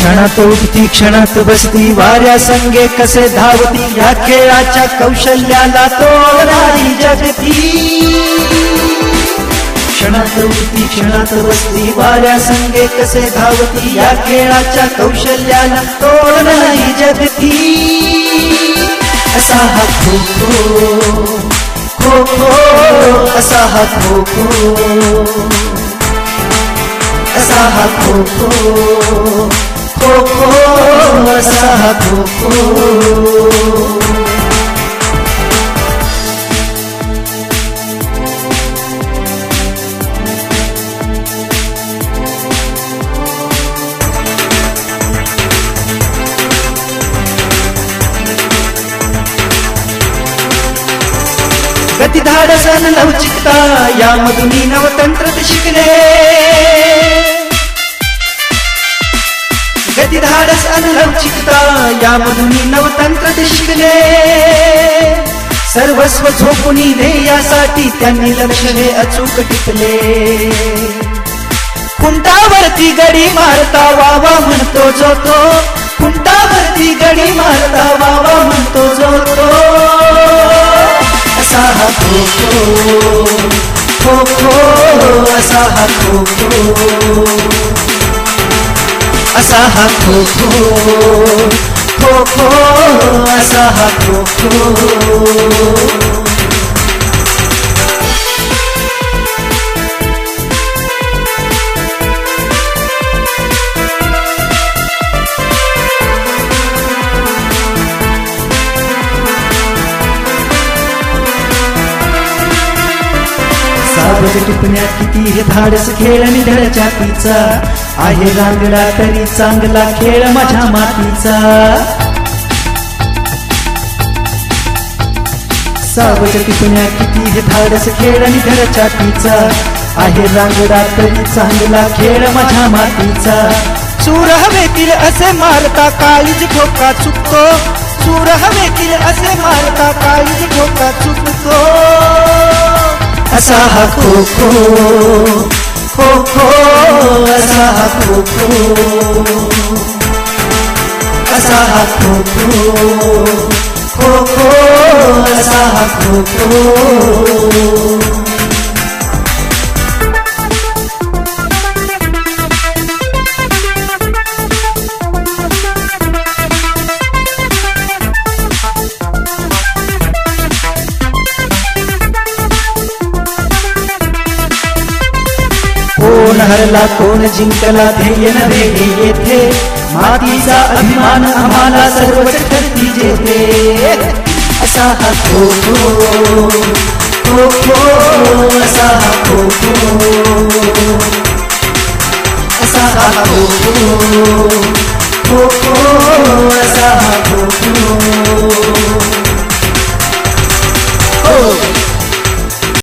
क्षणात उठती क्षणात बसती वाऱ्या संगे कसे धावती या खेळाच्या कौशल्याला तोडणारी जगती क्षणात उठती क्षणात बसती वाऱ्या संगे कसे धावती या खेळाच्या कौशल्याला तोडणारी जगती असा हा खो खो खो खो असा हा खो खो असा हा खो खो खो खो असा हा खो खो गती धाडस अन लवचिकता यामधून नवतंत्र शिकले गती धाडस अन लवचिकता यामधून नवतंत्र शिकले सर्वस्व झोपून ध्येयासाठी त्यांनी लक्ष हे अचूक टिपले खुंटावरती गडी मारता वावा म्हणतो जो तो खुंटावरती गडी मारता वावा म्हणतो जो तो असा हा खो खो खो खो असा हा खो खो असा हा खो खो खो खो असा हा खो खो सावध टिपण्यात किती हे धाडस खेळ निधळच्या तिचा आहे रांगडा तरी चांगला खेळ माझ्या मातीचा सावध टिपण्यात किती हे धाडस खेळ निधळच्या तिचा आहे रांगडा तरी चांगला खेळ माझ्या मातीचा सूर हवेतील असे मारता काळीज ठोका चुकतो सूर हवेतील असे मारता काळीज ठोका चुकतो असा हा खो खो खो खो असा हा खो खो असा हा खो खो खो खो असा हा खो खो कोण हरला कोण जिंकला ध्येय नव्हे येथे मातीचा अभिमान आम्हाला सर्वच ठरती जेथे असा हा खो खो खो खो असा